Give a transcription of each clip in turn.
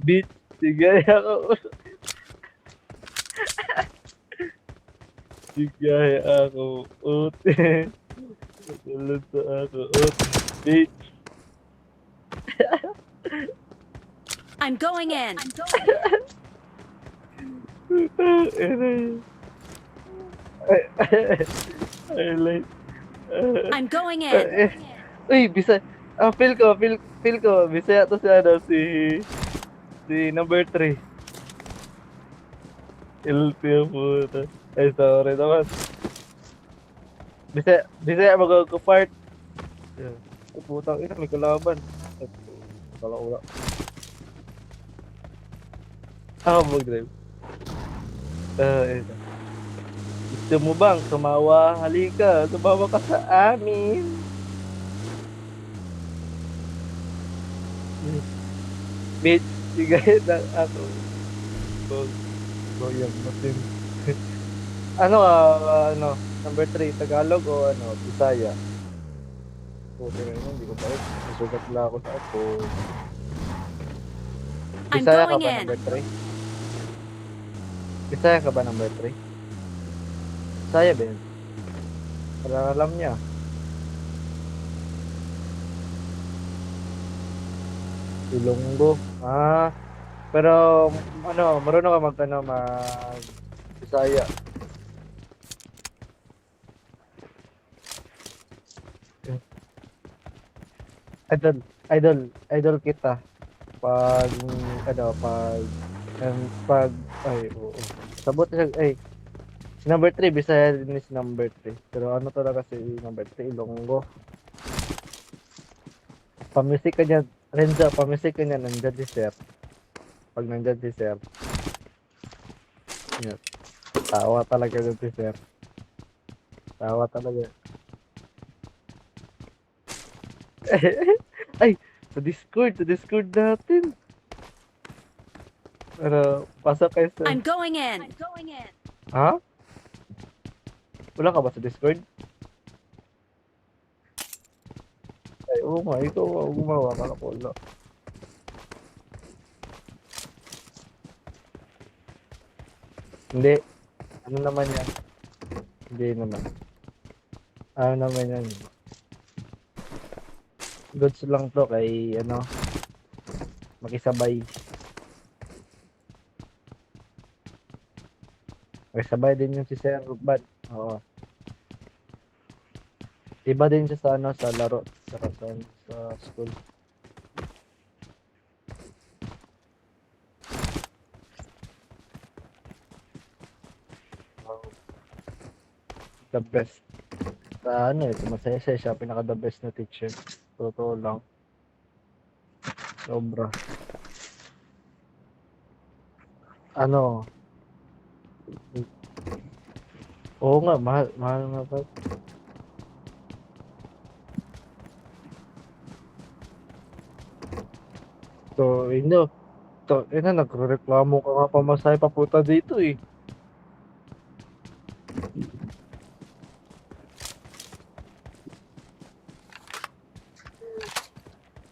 Bitch, sige ako. Sige ako. Ute. Tulad sa ako. Ute. Bitch. I'm going in. Ay, ay, like, I'm going in. uy, feel ko, Bisaya to si ano, si number 3. LP ang puta. Ay, sorry naman. Bisaya mag-part. Yeah. Ay, putang ina, may kalaban. Ay, wala, wala. Ako mag-drive. Ito. Gusto mo bang tumawa? Halika, tumawa ka sa amin. Bitch, sigay na ako. Goyang matin. Number 3 Tagalog o Bisaya? Puti na yun, hindi ko pa rin. Nasugat lang ako sa ako. I'm Bisaya ka going ba in. number 3? Bisaya ka ba number 3? Bisaya ba yun? Parang alam niya. Ilonggo. Pero marunong ka mag Bisaya. Idol, idol kita. Pag pag oo. Sabot siya, si number 3 Bisaya din si number 3. Pero ano talaga si number 3, Ilonggo. Pamisik ka niya, Renza, pamisik ka niya, nandyan si Sir. Pag nandyan si Sir, yun, tawa talaga yun si Sir. Tawa talaga. Ay, sa Discord natin. Pero, pasok kayo sa... I'm going in. Ha? Wala ka ba sa Discord? Ay, oo nga, ikaw gumawa ka na wala. Hindi. Ano naman yan? Hindi naman. Ano naman yan? Goods lang to kay, makisabay. Makisabay din yung si Sir Bad. Oo. Iba din siya sa laro. Sa school. The best. Masaya siya, pinaka the best na teacher. Totoo lang. Sobra. Oo nga, mahal nga ba? So, nagreklamo ka nga pamasahe papunta dito eh.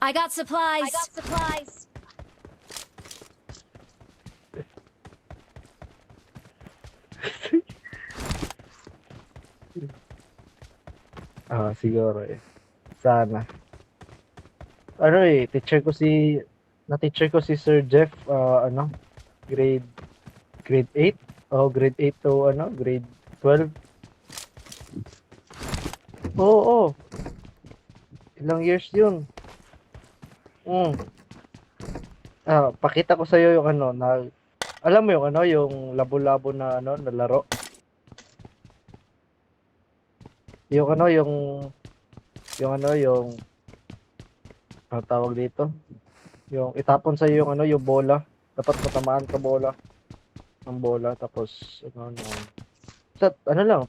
I got supplies. Siguro eh. Sana. Na-teacher ko si Sir Jeff, grade grade 8 grade 8 to grade 12. Oo. Ilang years 'yun. Pakita ko sa iyo yung alam mo yung yung labo-labo na na laro. Yung yung tawag dito. Yung itapon sa iyo yung yung bola. Dapat matamaan ka ng bola tapos lang,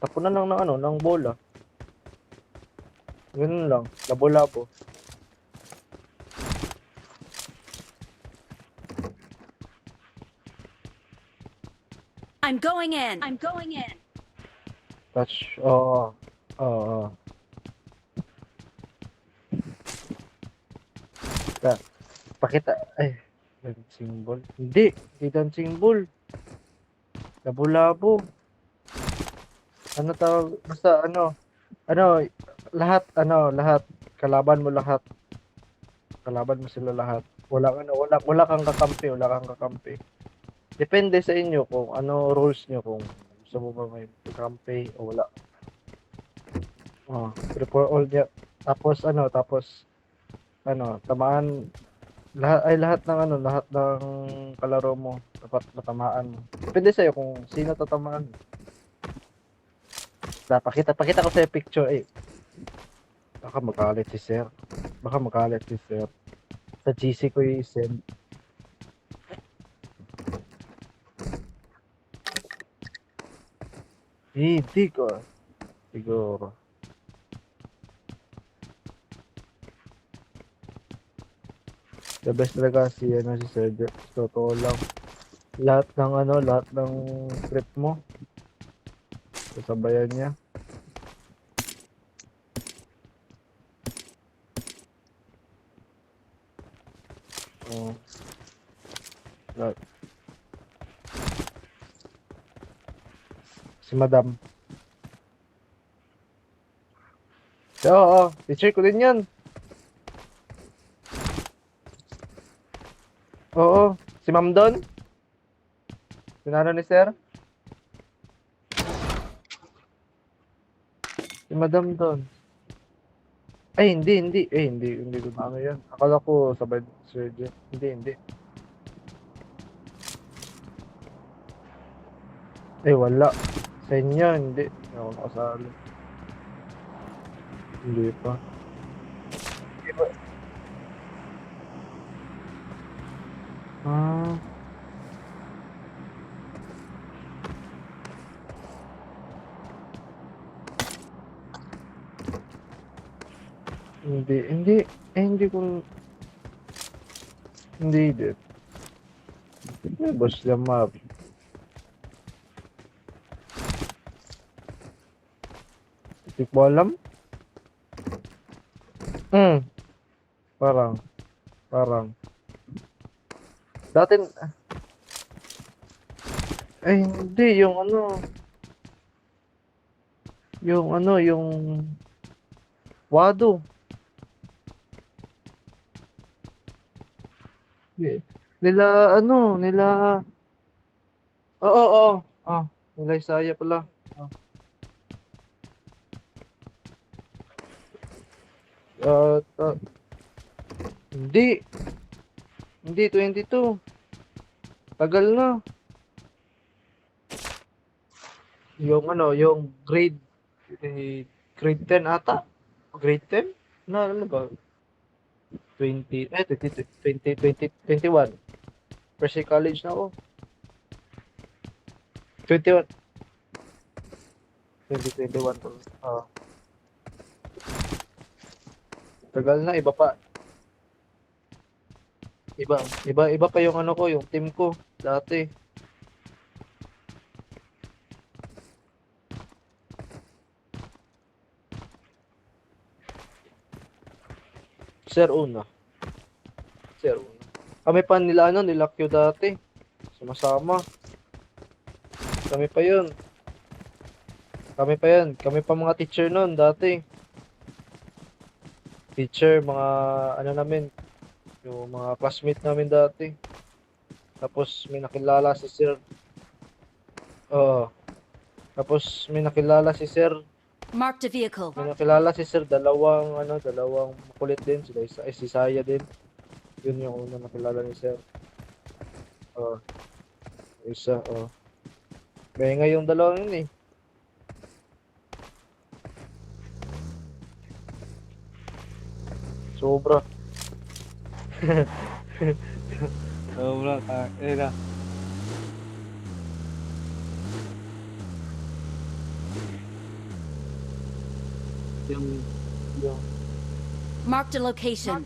tapunan lang ng bola. Ganun lang, labo-labo. I'm going in. Touch, oo. Oo. Ta, pakita, ay. Dancing ball. Hindi dancing ball. Labo-labo. Ano tawag? Basta lahat. Kalaban mo lahat. Kalaban mo sila lahat. Wala kang kakampi. Depende sa inyo kung ano rules nyo, kung gusto mo ba may kakampi o wala. Free for all niya. Tapos tamaan lahat ng kalaro mo dapat matamaan mo. Depende sa iyo kung sino tatamaan. Pakita ko sa picture Baka magalit si sir. Sa GC ko i-send. Hindi ko. Siguro. The best talaga si Sir Jeff. Totoo lang. Lahat ng trip mo. Sasabayan niya. Oh. Lahat. Si Madam. Oo, teacher ko din yan. Oo, si Ma'am Don. Sinano ni Sir? Si Madam Don. Ay, hindi. Hindi ko na yan. Akala ko sabay Sir Jeff. Hindi. Wala. Sa inyo, hindi. Hindi ako nakasali. Hindi pa. Ah. Hindi ko hindi din. Boss Lamar. Hindi ko alam. Parang. Dati, hindi, yung Wado. Nila, oo. Nila Isaya pala. Hindi 22. Tagal na. Yung grade 10 ata. Grade 10? Ano ba? 21. First year college na ako. 21. 2021 to. Tagal na, iba pa. Iba pa yung yung team ko dati. Sir Una. Kami pa nila Q dati. Sama-sama. Kami pa yun. Kami pa mga teacher noon dati. Mga namin, yung mga classmate namin dati. Tapos may nakilala si Sir. Tapos may nakilala si Sir. Marked a vehicle. May nakilala si Sir, dalawang makulit din, si Saya din. Yun yung una nakilala ni Sir. Isa. Kaya nga yung dalawang yun Sobra. Na. Yung Marked a location.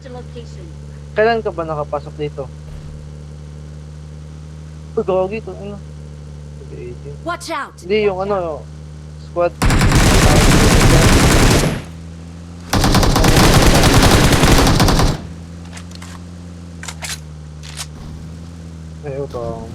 Kailan ka ba nakapasok dito? Gagi to, 18. Watch out! Hindi, yung squad. May utang.